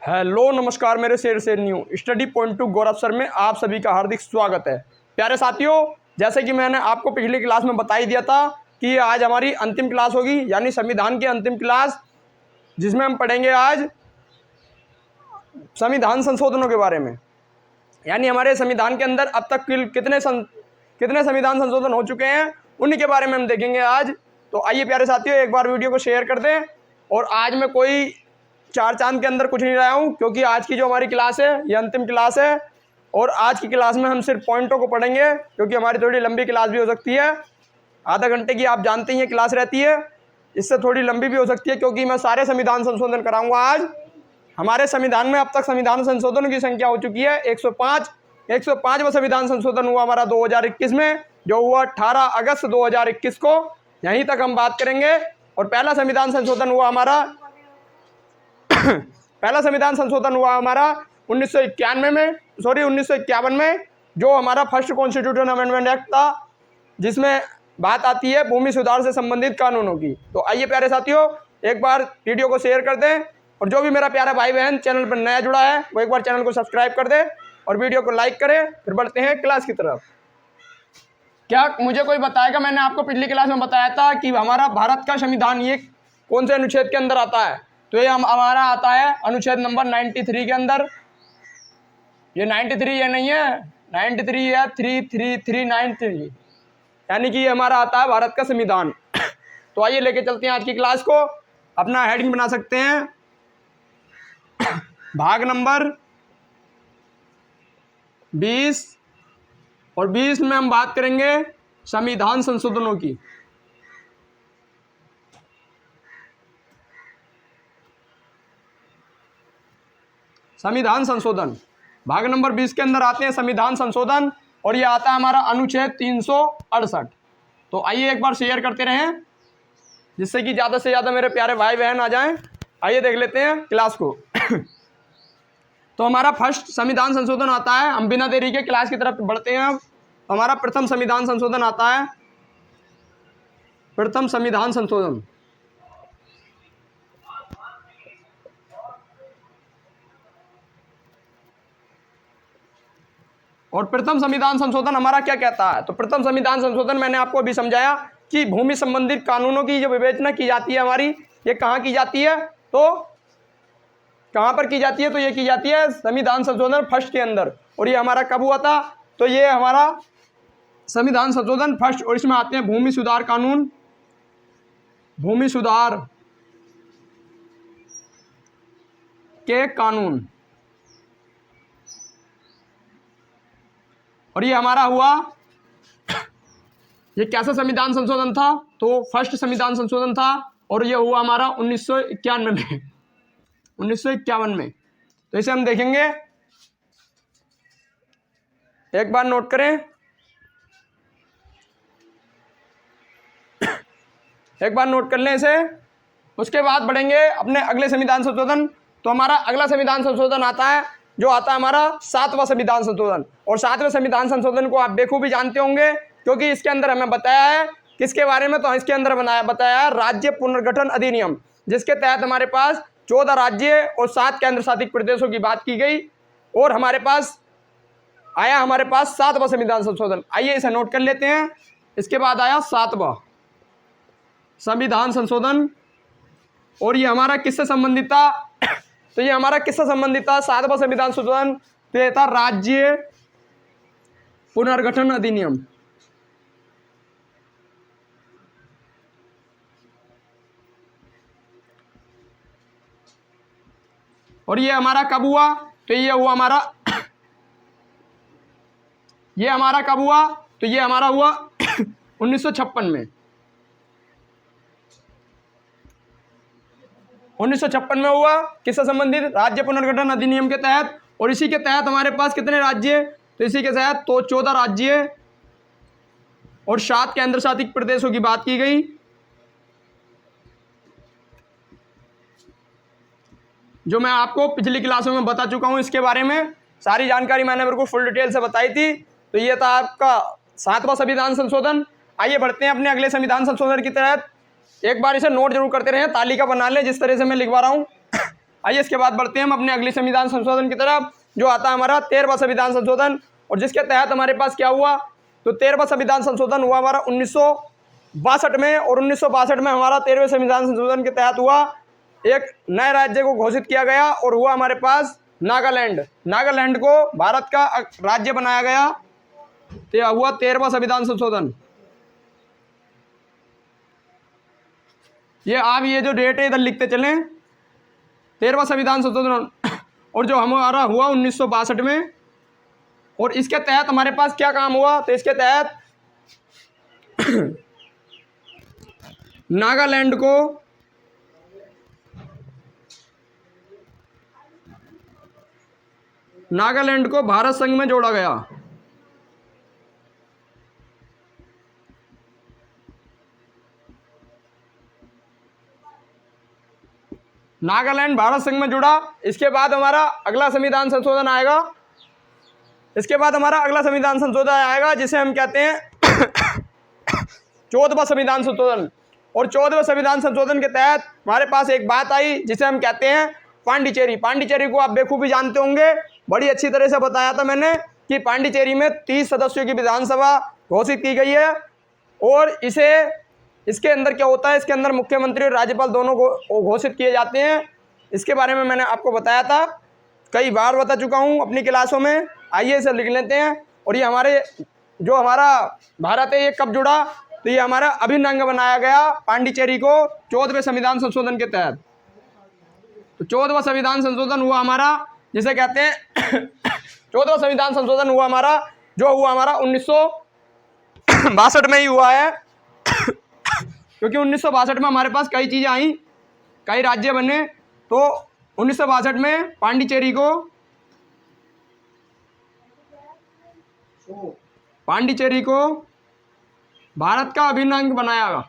Hello नमस्कार मेरे शेर न्यू स्टडी पॉइंट टू गौरव सर में आप सभी का हार्दिक स्वागत है। प्यारे साथियों, जैसे कि मैंने आपको पिछली क्लास में बता ही दिया था कि आज हमारी अंतिम क्लास होगी, यानी संविधान की अंतिम क्लास, जिसमें हम पढ़ेंगे आज संविधान संशोधनों के बारे में। यानी हमारे संविधान के अंदर अब तक कितने संविधान संशोधन हो चुके हैं, उन्हीं के बारे में हम देखेंगे आज। तो आइए प्यारे साथियों, एक बार वीडियो को शेयर कर दें। और आज मैं कोई चार चांद के अंदर कुछ नहीं लाया हूँ, क्योंकि आज की जो हमारी क्लास है ये अंतिम क्लास है। और आज की क्लास में हम सिर्फ पॉइंटों को पढ़ेंगे, क्योंकि हमारी थोड़ी लंबी क्लास भी हो सकती है। आधा घंटे की आप जानते ही हैं क्लास रहती है, इससे थोड़ी लंबी भी हो सकती है, क्योंकि मैं सारे संविधान संशोधन कराऊंगा आज। हमारे संविधान में अब तक संविधान संशोधन की संख्या हो चुकी है 105। 105वां संविधान संशोधन हुआ हमारा 2021 में, जो हुआ 18 अगस्त 2021 को। यहीं तक हम बात करेंगे। और पहला संविधान संशोधन हुआ हमारा 1951 में, जो हमारा फर्स्ट कॉन्स्टिट्यूशन अमेंडमेंट एक्ट था, जिसमें बात आती है भूमि सुधार से संबंधित कानूनों की। तो आइए प्यारे साथियों, एक बार वीडियो को शेयर कर दें, और जो भी मेरा प्यारा भाई बहन चैनल पर नया जुड़ा है वो एक बार चैनल को सब्सक्राइब कर दे और वीडियो को लाइक करें। फिर बढ़ते हैं क्लास की तरफ। क्या मुझे कोई बताएगा, मैंने आपको पिछली क्लास में बताया था कि हमारा भारत का संविधान ये कौन से अनुच्छेद के अंदर आता है? तो ये हमारा आता है अनुच्छेद नंबर 93 के अंदर। ये 93 ये नहीं है, 93 है 33393, यानी कि ये हमारा आता है भारत का संविधान। तो आइए लेके चलते हैं आज की क्लास को। अपना हेडिंग बना सकते हैं भाग नंबर 20, और 20 में हम बात करेंगे संविधान संशोधनों की। संविधान संशोधन भाग नंबर 20 के अंदर आते हैं संविधान संशोधन, और ये आता है हमारा अनुच्छेद 368। तो आइए एक बार शेयर करते रहें, जिससे कि ज़्यादा से ज़्यादा मेरे प्यारे भाई बहन आ जाएं। आइए देख लेते हैं क्लास को। तो हमारा फर्स्ट संविधान संशोधन आता है, हम बिना देरी के क्लास की तरफ बढ़ते हैं। अब हमारा प्रथम संविधान संशोधन आता है, प्रथम संविधान संशोधन। और प्रथम संविधान संशोधन हमारा क्या कहता है? तो प्रथम संविधान संशोधन मैंने आपको अभी समझाया कि भूमि संबंधित कानूनों की जो विवेचना की जाती है हमारी, ये कहाँ की जाती है? तो कहाँ पर की जाती है? तो ये की जाती है संविधान संशोधन फर्स्ट के अंदर। और ये हमारा कब हुआ था? तो ये हमारा संविधान संशोधन फर्स्ट, और इसमें आते हैं भूमि सुधार कानून, भूमि सुधार के कानून। और ये हमारा हुआ, ये कैसा संविधान संशोधन था? तो फर्स्ट संविधान संशोधन था, और ये हुआ हमारा 1951 में, 1951 में। तो इसे हम देखेंगे, एक बार नोट करें, एक बार नोट कर लें इसे। उसके बाद बढ़ेंगे अपने अगले संविधान संशोधन। तो हमारा अगला संविधान संशोधन आता है, जो आता है हमारा 7वां संविधान संशोधन। और 7वें संविधान संशोधन को आप बेखूबी जानते होंगे, क्योंकि इसके अंदर हमें बताया है किसके बारे में? तो इसके अंदर बताया है राज्य पुनर्गठन अधिनियम, जिसके तहत हमारे पास 14 राज्य और 7 केंद्र शासित प्रदेशों की बात की गई, और हमारे पास आया हमारे पास 7वां संविधान संशोधन। आइए इसे नोट कर लेते हैं। इसके बाद आया 7वां संविधान संशोधन, और ये हमारा किससे संबंधित था? तो ये हमारा किससे संबंधित था 7वां संविधान संशोधन? तो ये था राज्य पुनर्गठन अधिनियम। और ये हमारा कब हुआ? तो ये हुआ हमारा ये हमारा कब हुआ? तो ये हमारा हुआ 1956 में, 1956 में हुआ। किससे संबंधित? राज्य पुनर्गठन अधिनियम के तहत। और इसी के तहत हमारे पास कितने राज्य? तो इसी के तहत तो 14 राज्य और 7 केंद्र शासित प्रदेशों की बात की गई। जो मैं आपको पिछली क्लासों में बता चुका हूं, इसके बारे में सारी जानकारी मैंने मेरे को फुल डिटेल से बताई थी। तो ये था आपका 7वां संविधान संशोधन। आइए बढ़ते हैं अपने अगले संविधान संशोधन की तरफ। एक बार इसे नोट जरूर करते रहें, तालिका बना लें जिस तरह से मैं लिखवा रहा हूँ। आइए इसके बाद बढ़ते हैं हम अपने अगले संविधान संशोधन की तरफ, जो आता है हमारा 13वां संविधान संशोधन, और जिसके तहत हमारे पास क्या हुआ, तो 13वां संविधान संशोधन हुआ हमारा 1962 में, और 1962 में हमारा 13वें संविधान संशोधन के तहत हुआ एक नए राज्य को घोषित किया गया, और हुआ हमारे पास नागालैंड। नागालैंड को भारत का राज्य बनाया गया, तो यह हुआ 13वां संविधान संशोधन। ये आप ये जो डेट है इधर लिखते चलें, 13वां संविधान संशोधन, और जो हमारा हुआ 1962 में, और इसके तहत हमारे पास क्या काम हुआ, तो इसके तहत नागालैंड को भारत संघ में जोड़ा गया। नागालैंड भारत संघ में जुड़ा। इसके बाद हमारा अगला संविधान संशोधन आएगा, इसके बाद हमारा अगला संविधान संशोधन आएगा जिसे हम कहते हैं 14वां संविधान संशोधन। और 14वें संविधान संशोधन के तहत हमारे पास एक बात आई जिसे हम कहते हैं पांडिचेरी। पांडिचेरी को आप बेखूबी जानते होंगे, बड़ी अच्छी तरह से बताया था मैंने कि पांडिचेरी में 30 सदस्यों की विधानसभा घोषित की गई है, और इसके अंदर क्या होता है, इसके अंदर मुख्यमंत्री और राज्यपाल दोनों को घोषित किए जाते हैं। इसके बारे में मैंने आपको बताया था, कई बार बता चुका हूँ अपनी क्लासों में। आइए इसे लिख लेते हैं। और ये हमारा भारत है, ये कब जुड़ा, तो ये हमारा अभिन्न अंग बनाया गया पांडिचेरी को 14वें संविधान संशोधन के तहत। तो 14वां संविधान संशोधन हुआ हमारा, जिसे कहते हैं 14वां संविधान संशोधन हुआ हमारा, जो हुआ हमारा 1962 में ही हुआ है, क्योंकि 1962 में हमारे पास कई चीज़ें आई, कई राज्य बने। तो 1962 में पांडिचेरी को भारत का अभिन्न अंग बनाया गया।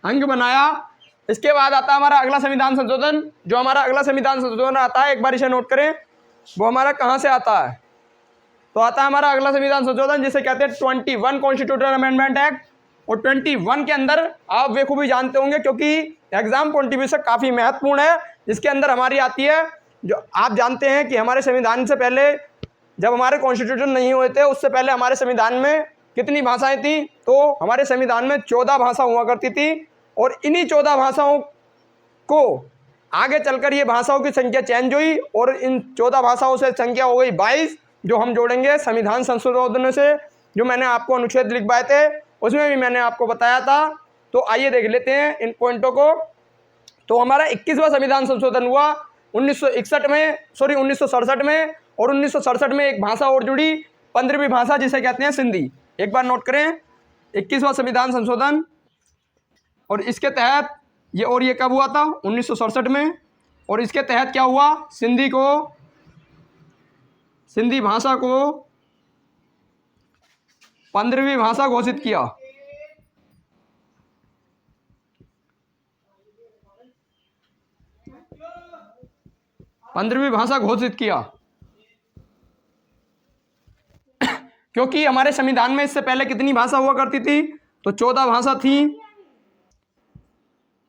अंग बनाया। इसके बाद आता है हमारा अगला संविधान संशोधन। जो हमारा अगला संविधान संशोधन आता है, एक बार इसे नोट करें, वो हमारा कहाँ से आता है, तो आता है हमारा अगला संविधान संशोधन जिसे कहते हैं 21 कॉन्स्टिट्यूशनल अमेंडमेंट एक्ट। और 21 के अंदर आप बेखूबी जानते होंगे, क्योंकि एग्जाम पॉइंट ऑफ व्यू से काफ़ी महत्वपूर्ण है। जिसके अंदर हमारी आती है, जो आप जानते हैं कि हमारे संविधान से पहले, जब हमारे कॉन्स्टिट्यूशन नहीं हुए थे, उससे पहले हमारे संविधान में कितनी भाषाएं थी, तो हमारे संविधान में 14 भाषा हुआ करती थी। और इन्हीं 14 भाषाओं को आगे चलकर ये भाषाओं की संख्या चेंज हुई, और इन 14 भाषाओं से संख्या हो गई 22, जो हम जोड़ेंगे संविधान संशोधन से। जो मैंने आपको अनुच्छेद लिखवाए थे उसमें भी मैंने आपको बताया था। तो आइए देख लेते हैं इन पॉइंटों को। तो हमारा 21वां संविधान संशोधन हुआ 1967 में, और 1967 में एक भाषा और जुड़ी, 15वीं भाषा, जिसे कहते हैं सिंधी। एक बार नोट करें, 21वां संविधान संशोधन, और इसके तहत ये कब हुआ था, 1967 में। और इसके तहत क्या हुआ, सिंधी भाषा को 15वीं भाषा घोषित किया। क्योंकि हमारे संविधान में इससे पहले कितनी भाषा हुआ करती थी, तो 14 भाषा थी।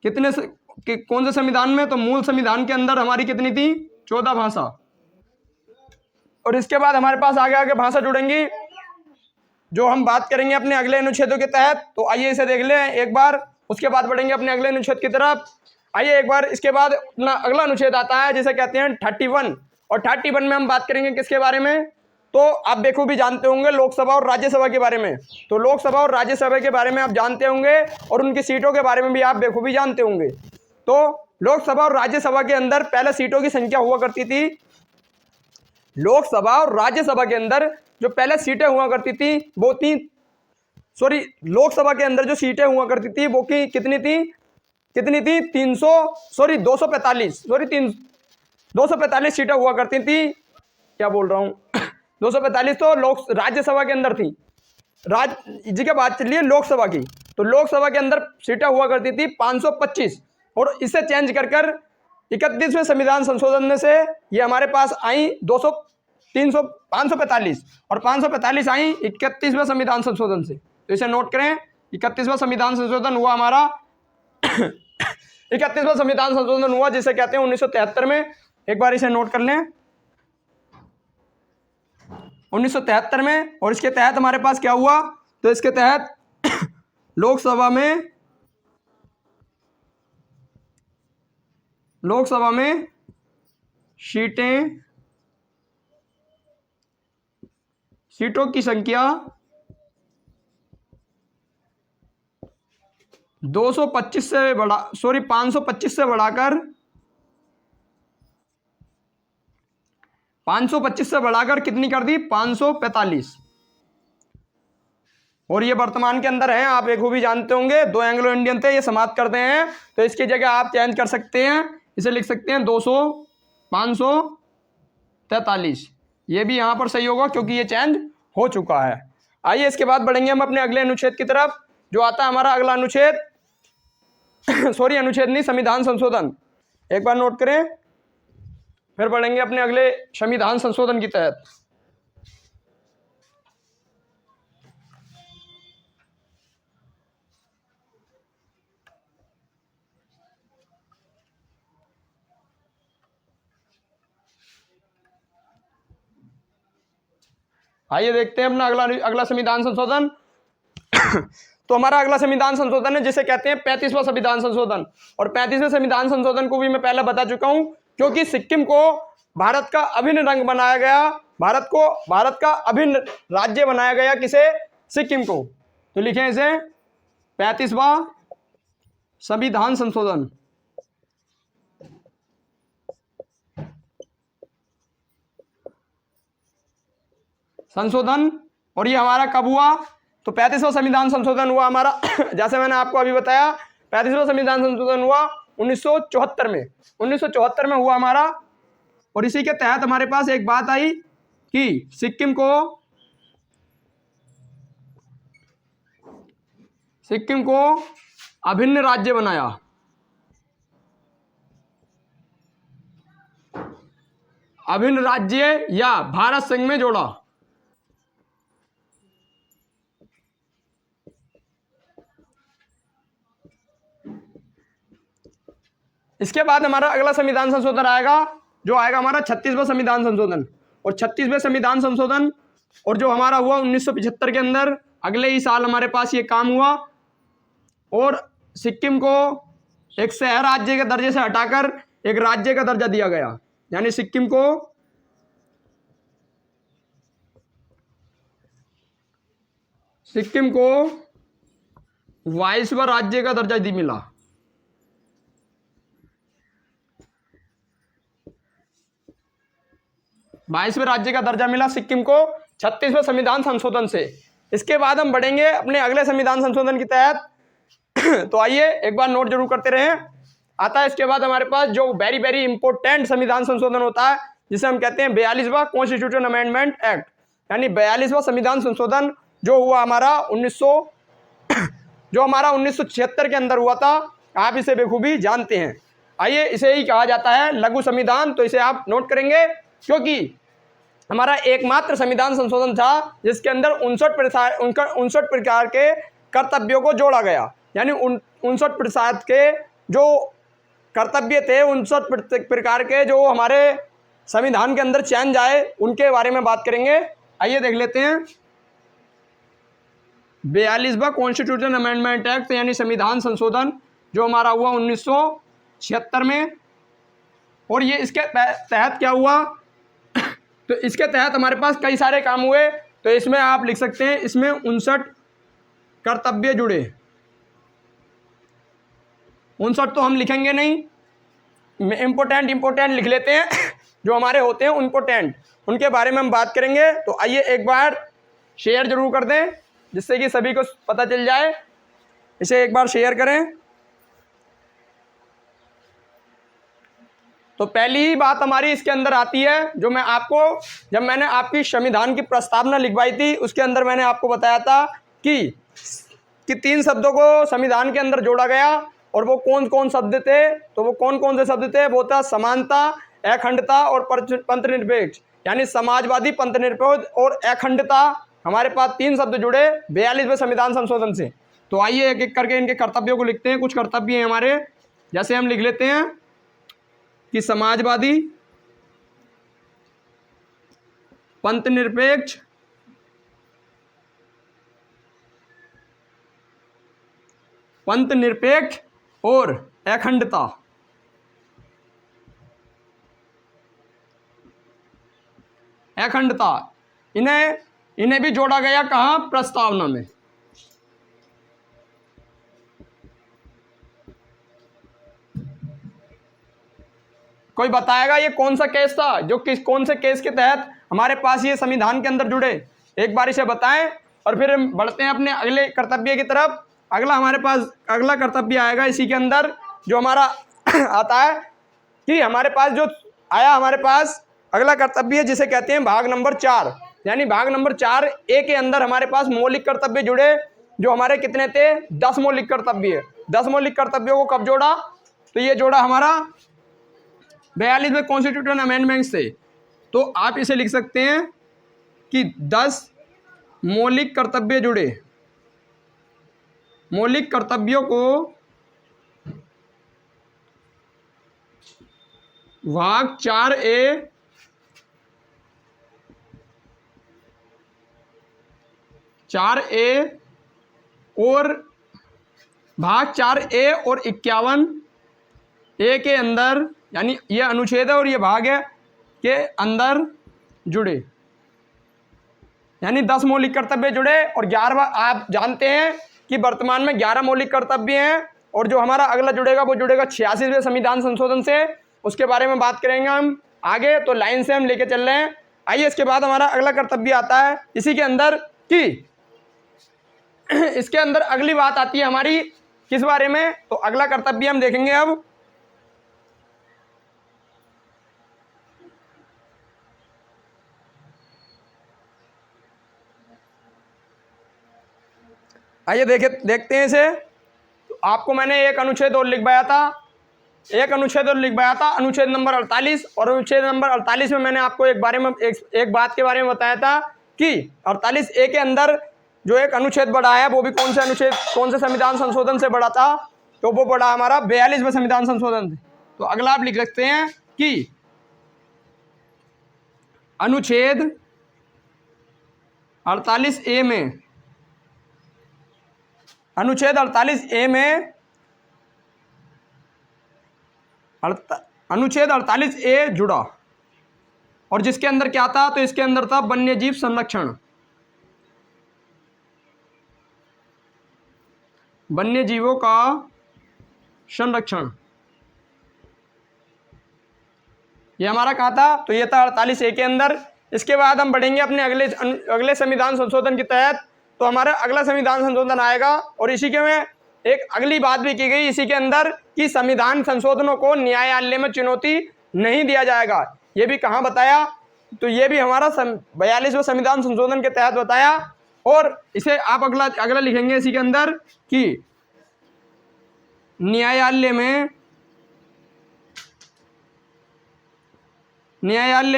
कौन से संविधान में, तो मूल संविधान के अंदर हमारी कितनी थी, 14 भाषा। और इसके बाद हमारे पास आगे भाषा जुड़ेंगी, जो हम बात करेंगे अपने अगले अनुच्छेदों के तहत। तो आइए इसे देख लें एक बार, उसके बाद बढ़ेंगे अपने अगले अनुच्छेद की तरफ। आइए एक बार, इसके बाद अपना अगला अनुच्छेद आता है जिसे कहते हैं 31। और 31 में हम बात करेंगे किसके बारे में, तो आप बेखूबी जानते होंगे लोकसभा और राज्यसभा के बारे में। तो लोकसभा और राज्यसभा के बारे में आप जानते होंगे, और उनकी सीटों के बारे में भी आप बेखूबी जानते होंगे। तो लोकसभा और राज्यसभा के अंदर पहले सीटों की संख्या हुआ करती थी, लोकसभा और राज्यसभा के अंदर जो पहले सीटें हुआ करती थी वो लोकसभा के अंदर जो सीटें हुआ करती थी वो कितनी थी 245 सीटें हुआ करती थी। क्या बोल रहा हूँ 245 तो राज्यसभा के अंदर थी, जी की बात चलिए लोकसभा की। तो लोकसभा के अंदर सीटें हुआ करती थी 525, और इसे चेंज कर 31वें संविधान संशोधन में से ये हमारे पास आई 545, और 545 आई 31वें संविधान संशोधन से। तो इसे नोट करें। 31वां संविधान संशोधन हुआ हमारा 31वां संविधान संशोधन हुआ जिसे कहते हैं 1973 में। एक बार इसे नोट कर लें, 1973 में। और इसके तहत हमारे पास क्या हुआ, तो इसके तहत लोकसभा में सीटों की संख्या 525 से बढ़ाकर 525 से बढ़ाकर कितनी कर दी, 545। और ये वर्तमान के अंदर है, आप बखूबी जानते होंगे। 2 एंग्लो इंडियन थे, ये समाप्त करते हैं, तो इसकी जगह आप चेंज कर सकते हैं, इसे लिख सकते हैं 543। ये भी यहाँ पर सही होगा क्योंकि ये चेंज हो चुका है। आइए इसके बाद बढ़ेंगे हम अपने अगले अनुच्छेद की तरफ, जो आता है हमारा अगला अनुच्छेद अनुच्छेद नहीं, संविधान संशोधन। एक बार नोट करें, फिर बढ़ेंगे अपने अगले संविधान संशोधन के तहत। आइए देखते हैं अपना अगला संविधान संशोधन। तो हमारा अगला संविधान संशोधन है जिसे कहते हैं 35वां संविधान संशोधन। और 35वें संविधान संशोधन को भी मैं पहले बता चुका हूं, क्योंकि सिक्किम को भारत का अभिन्न रंग बनाया गया, भारत का अभिन्न राज्य बनाया गया, किसे, सिक्किम को। तो लिखें इसे 35वां संविधान संशोधन। और ये हमारा कब हुआ, तो 35वां संविधान संशोधन हुआ हमारा जैसे मैंने आपको अभी बताया, 35वां संविधान संशोधन हुआ 1974 में। 1974 में हुआ हमारा। और इसी के तहत हमारे पास एक बात आई कि सिक्किम को अभिन्न राज्य बनाया। अभिन्न राज्य या भारत संघ में जोड़ा। इसके बाद हमारा अगला संविधान संशोधन आएगा, जो आएगा हमारा 36वां संविधान संशोधन। और 36वें संविधान संशोधन और जो हमारा हुआ 1975 के अंदर, अगले ही साल हमारे पास ये काम हुआ। और सिक्किम को एक शहर राज्य के दर्जे से हटाकर एक राज्य का दर्जा दिया गया, यानी सिक्किम को 22वां राज्य का दर्जा मिला। 22वें राज्य का दर्जा मिला सिक्किम को 36वें संविधान संशोधन से। इसके बाद हम बढ़ेंगे अपने अगले संविधान संशोधन के तहत। तो आइए एक बार नोट जरूर करते रहें। आता है इसके बाद हमारे पास जो वेरी वेरी इंपॉर्टेंट संविधान संशोधन होता है, जिसे हम कहते हैं 42वां कॉन्स्टिट्यूशन अमेंडमेंट एक्ट, यानी 42वां संविधान संशोधन, जो हुआ हमारा 1976 के अंदर हुआ था। आप इसे बेखूबी जानते हैं। आइए, इसे ही कहा जाता है लघु संविधान, तो इसे आप नोट करेंगे, क्योंकि हमारा एकमात्र संविधान संशोधन था जिसके अंदर 59 प्रकार के कर्तव्यों को जोड़ा गया। यानी 59% के जो कर्तव्य थे, 59 प्रकार के जो हमारे संविधान के अंदर चेंज आए, उनके बारे में बात करेंगे। आइए देख लेते हैं। 42वां कॉन्स्टिट्यूशन अमेंडमेंट एक्ट, यानी संविधान संशोधन, जो हमारा हुआ 1976 में। और ये इसके तहत क्या हुआ, तो इसके तहत हमारे पास कई सारे काम हुए। तो इसमें आप लिख सकते हैं, इसमें 59 कर्तव्य जुड़े। 59 तो हम लिखेंगे नहीं, इम्पोर्टेंट लिख लेते हैं। जो हमारे होते हैं इम्पोर्टेंट, उनके बारे में हम बात करेंगे। तो आइए एक बार शेयर जरूर कर दें, जिससे कि सभी को पता चल जाए। इसे एक बार शेयर करें। तो पहली ही बात हमारी इसके अंदर आती है, जो मैं आपको, जब मैंने आपकी संविधान की प्रस्तावना लिखवाई थी, उसके अंदर मैंने आपको बताया था कि 3 शब्दों को संविधान के अंदर जोड़ा गया। और वो कौन कौन शब्द थे, तो वो कौन कौन से शब्द थे, वो था समानता, अखंडता और पंथनिरपेक्ष। यानी समाजवादी, पंथनिरपेक्ष और अखंडता हमारे पास 3 शब्द जुड़े 42वें संविधान संशोधन से। तो आइए एक एक करके इनके कर्तव्यों को लिखते हैं। कुछ कर्तव्य हैं हमारे, जैसे हम लिख लेते हैं कि समाजवादी, पंथ निरपेक्ष, और अखंडता। इन्हें भी जोड़ा गया कहाँ? प्रस्तावना में। कोई बताएगा ये कौन सा केस था जो कौन से केस के तहत हमारे पास ये संविधान के अंदर जुड़े? एक बार इसे बताएं और फिर हम बढ़ते हैं अपने अगले कर्तव्य की तरफ। हमारे पास अगला कर्तव्य आएगा इसी के अंदर, जो हमारा आता है कि हमारे पास अगला कर्तव्य जिसे कहते हैं भाग नंबर 4। यानी भाग नंबर 4A के अंदर हमारे पास मौलिक कर्तव्य जुड़े, जो हमारे कितने थे? 10 मौलिक कर्तव्य। 10 मौलिक कर्तव्यों को कब जोड़ा? तो ये जोड़ा हमारा 42वें कॉन्स्टिट्यूशन अमेंडमेंट से। तो आप इसे लिख सकते हैं कि 10 मौलिक कर्तव्य जुड़े। मौलिक कर्तव्यों को भाग 4A और भाग 4A और 51A के अंदर, यानी ये अनुच्छेद है और ये भाग है के अंदर जुड़े। यानी 10 मौलिक कर्तव्य जुड़े और 11। आप जानते हैं कि वर्तमान में 11 मौलिक कर्तव्य हैं, और जो हमारा अगला जुड़ेगा वो जुड़ेगा 86वें संविधान संशोधन से। उसके बारे में बात करेंगे हम आगे, तो लाइन से हम लेके चल रहे हैं। आइए इसके बाद हमारा अगला कर्तव्य आता है इसी के अंदर कि इसके अंदर अगली बात आती है हमारी किस बारे में? तो अगला कर्तव्य हम देखेंगे अब। आइए देखते हैं इसे। तो आपको मैंने एक अनुच्छेद और लिखवाया था, अनुच्छेद नंबर 48। और अनुच्छेद नंबर 48 में मैंने आपको एक बात के बारे में बताया था कि 48A के अंदर जो एक अनुच्छेद बढ़ा है वो भी कौन से संविधान संशोधन से बढ़ा था? तो वो बढ़ा हमारा 42वें संविधान संशोधन से। तो अगला आप लिख सकते हैं कि अनुच्छेद 48A में अनुच्छेद 48A जुड़ा, और जिसके अंदर क्या था? तो इसके अंदर था वन्यजीव संरक्षण। वन्यजीवों का संरक्षण ये हमारा कहा था? तो ये था 48A के अंदर। इसके बाद हम बढ़ेंगे अपने अगले संविधान संशोधन के तहत। तो हमारा अगला संविधान संशोधन आएगा, और इसी के में एक अगली बात भी की गई इसी के अंदर कि संविधान संशोधनों को न्यायालय में चुनौती नहीं दिया जाएगा। ये भी कहाँ बताया? तो ये भी हमारा 42वें संविधान संशोधन के तहत बताया। और इसे आप अगला लिखेंगे इसी के अंदर कि न्यायालय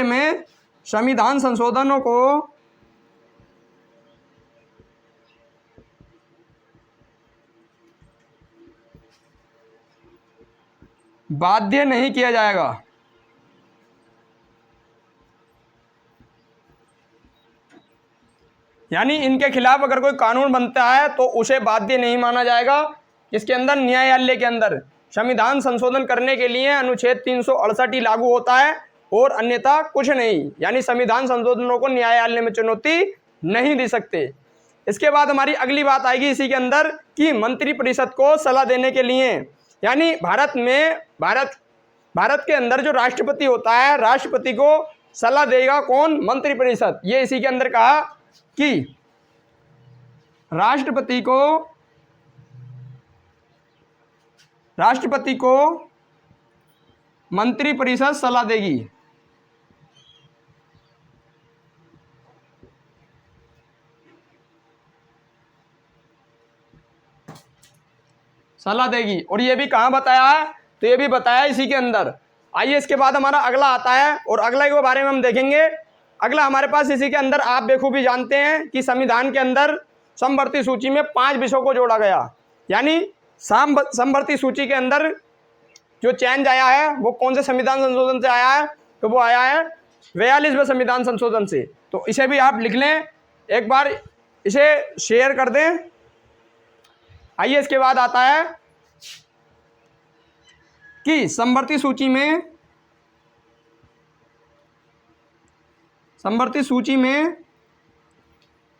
में संविधान संशोधनों को बाध्य नहीं किया जाएगा। यानी इनके खिलाफ अगर कोई कानून बनता है तो उसे बाध्य नहीं माना जाएगा। इसके अंदर न्यायालय के अंदर संविधान संशोधन करने के लिए अनुच्छेद 368 ही लागू होता है और अन्यथा कुछ नहीं। यानी संविधान संशोधनों को न्यायालय में चुनौती नहीं दे सकते। इसके बाद हमारी अगली बात आएगी इसी के अंदर कि मंत्री परिषद को सलाह देने के लिए, यानी भारत के अंदर जो राष्ट्रपति होता है, राष्ट्रपति को सलाह देगा कौन? मंत्री परिषद। ये इसी के अंदर कहा कि राष्ट्रपति को मंत्री परिषद सलाह देगी। और ये भी कहाँ बताया है? तो ये भी बताया इसी के अंदर। आइए इसके बाद हमारा अगला आता है, और अगला के बारे में हम देखेंगे अगला हमारे पास इसी के अंदर आप बेखूबी जानते हैं कि संविधान के अंदर समवर्ती सूची में 5 विषयों को जोड़ा गया। यानी समवर्ती सूची के अंदर जो चेंज आया है वो कौन से संविधान संशोधन से आया है? तो वो आया है 42वें संविधान संशोधन से। तो इसे भी आप लिख लें, एक बार इसे शेयर कर दें। आइए इसके बाद आता है कि समवर्ती सूची में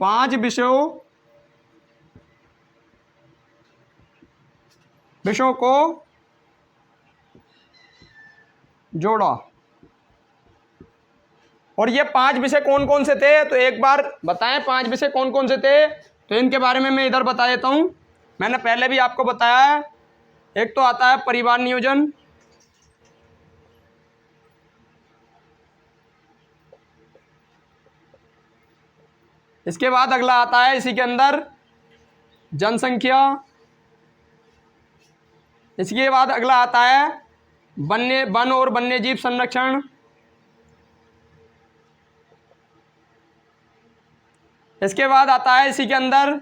5 विषयों को जोड़ा। और ये 5 विषय कौन कौन से थे? तो एक बार बताएं 5 विषय कौन कौन से थे। तो इनके बारे में मैं इधर बता देता हूं। मैंने पहले भी आपको बताया है। एक तो आता है परिवार नियोजन, इसके बाद अगला आता है इसी के अंदर जनसंख्या, इसके बाद अगला आता है वन और वन्यजीव संरक्षण, इसके बाद आता है इसी के अंदर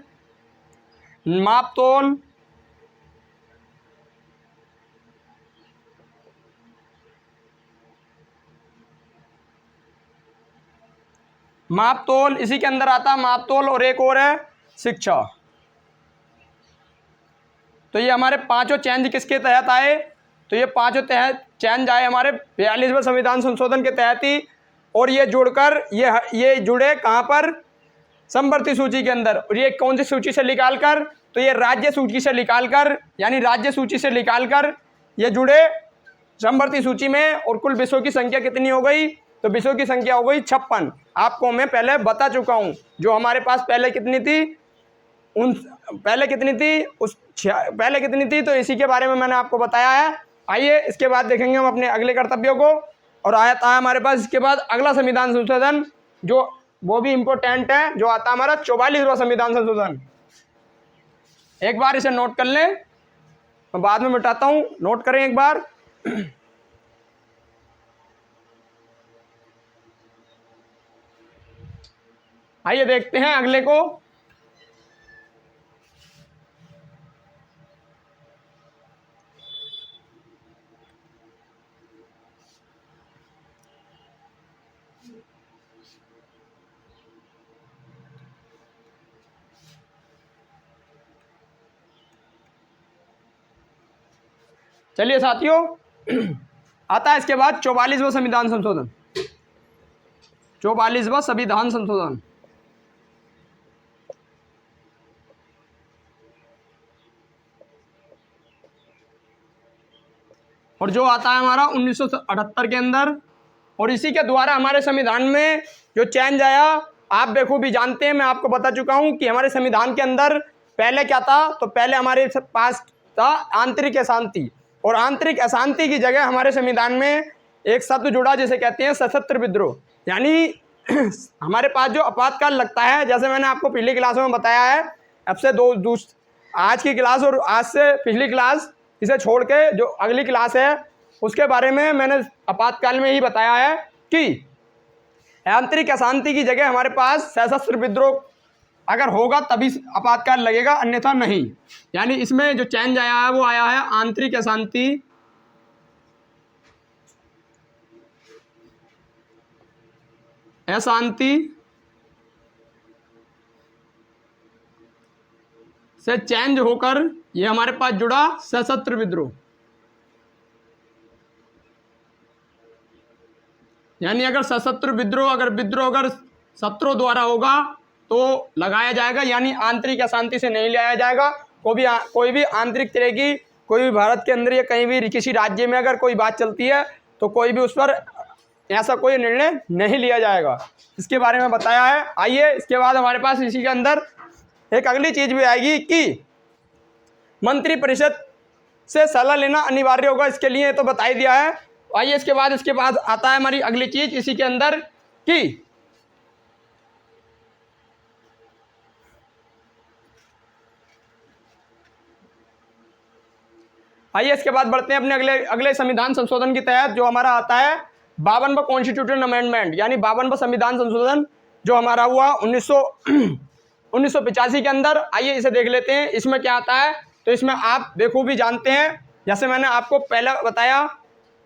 मापतोल, इसी के अंदर आता है मापतोल, और एक और है शिक्षा। तो ये हमारे पांचों चेंज किसके तहत आए? तो ये पांचों तहत चेंज आए हमारे 42वें संविधान संशोधन के तहत ही। और ये जुड़कर ये जुड़े कहाँ पर? समवर्ती सूची के अंदर। और ये कौन सी सूची से निकाल कर? तो ये राज्य सूची से निकाल कर, यानी राज्य सूची से निकाल कर ये जुड़े समवर्ती सूची में। और कुल विषयों की संख्या कितनी हो गई? तो विषयों की संख्या हो गई 56। आपको मैं पहले बता चुका हूँ। जो हमारे पास पहले कितनी थी पहले कितनी थी तो इसी के बारे में मैंने आपको बताया है। आइए इसके बाद देखेंगे हम अपने अगले कर्तव्यों को। और आता है हमारे पास इसके बाद अगला संविधान संशोधन, जो वो भी इम्पोर्टेंट है, जो आता है हमारा 44वां संविधान संशोधन। एक बार इसे नोट कर लें, मैं बाद में मिटाता हूँ, नोट करें एक बार। आइए देखते हैं अगले को। चलिए साथियों, आता है इसके बाद 44वां संविधान संशोधन। 44वां संविधान संशोधन और जो आता है हमारा 1978 के अंदर। और इसी के द्वारा हमारे संविधान में जो चेंज आया आप बेखूबी जानते हैं। मैं आपको बता चुका हूं कि हमारे संविधान के अंदर पहले क्या था। तो पहले हमारे पास था आंतरिक अशांति, और आंतरिक अशांति की जगह हमारे संविधान में एक शब्द जुड़ा जिसे कहते हैं सशस्त्र विद्रोह। यानी हमारे पास जो आपातकाल लगता है, जैसे मैंने आपको पिछली क्लासों में बताया है, अब से आज की क्लास और आज से पिछली क्लास इसे छोड़ के जो अगली क्लास है उसके बारे में मैंने आपातकाल में ही बताया है कि आंतरिक अशांति की जगह हमारे पास सशस्त्र विद्रोह अगर होगा तभी आपातकाल लगेगा, अन्यथा नहीं। यानी इसमें जो चेंज आया है वो आया है आंतरिक अशांति से चेंज होकर ये हमारे पास जुड़ा सशस्त्र विद्रोह। यानी अगर सशस्त्र विद्रोह अगर शत्रुओं द्वारा होगा तो लगाया जाएगा, यानी आंतरिक अशांति से नहीं लाया जाएगा। कोई भी आंतरिक तरह की कोई भी भारत के अंदर या कहीं भी किसी राज्य में अगर कोई बात चलती है तो कोई भी उस पर ऐसा कोई निर्णय नहीं लिया जाएगा। इसके बारे में बताया है। आइए इसके बाद हमारे पास इसी के अंदर एक अगली चीज भी आएगी कि मंत्रिपरिषद से सलाह लेना अनिवार्य होगा। इसके लिए तो बता ही दिया है। आइए इसके बाद आता है हमारी अगली चीज इसी के अंदर कि आइए इसके बाद बढ़ते हैं अपने अगले संविधान संशोधन के तहत जो हमारा आता है 52वां कॉन्स्टिट्यूशन अमेंडमेंट यानी 52वां संविधान संशोधन जो हमारा हुआ 1985 के अंदर। आइए इसे देख लेते हैं, इसमें क्या आता है। तो इसमें आप बेखूबी जानते हैं, जैसे मैंने आपको पहले बताया,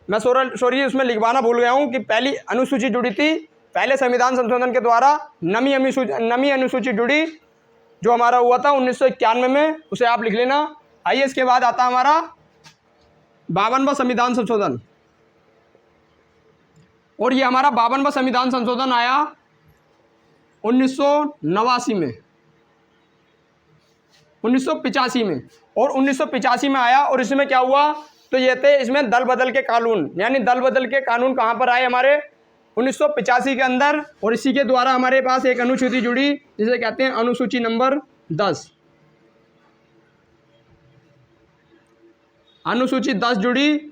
मैं सॉरी उसमें लिखवाना भूल गया हूँ कि पहली अनुसूची जुड़ी थी, पहले संविधान संशोधन के द्वारा नवी अनुसूची जुड़ी जो हमारा हुआ था 1991 में, उसे आप लिख लेना। आइए इसके बाद आता हमारा 52वां संविधान संशोधन, और ये हमारा 52वां संविधान संशोधन आया 1989 में, 1985 में, और 1985 में आया। और इसमें क्या हुआ, तो ये थे इसमें दल बदल के कानून, यानी दल बदल के कानून कहाँ पर आए हमारे 1985 के अंदर। और इसी के द्वारा हमारे पास एक अनुसूची जुड़ी जिसे कहते हैं अनुसूची नंबर 10, अनुसूची 10 जुड़ी।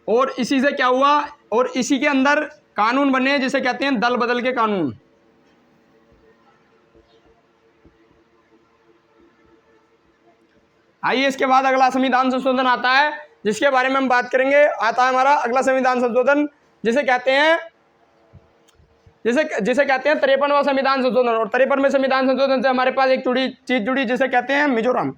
और इसी से क्या हुआ, और इसी के अंदर कानून बने जिसे कहते हैं दल बदल के कानून। आइए इसके बाद अगला संविधान संशोधन आता है जिसके बारे में हम बात करेंगे। आता है हमारा अगला संविधान संशोधन जिसे कहते हैं 53वां संविधान संशोधन। और 53वें संविधान संशोधन से हमारे पास एक चीज जुड़ी जिसे कहते हैं मिजोरम।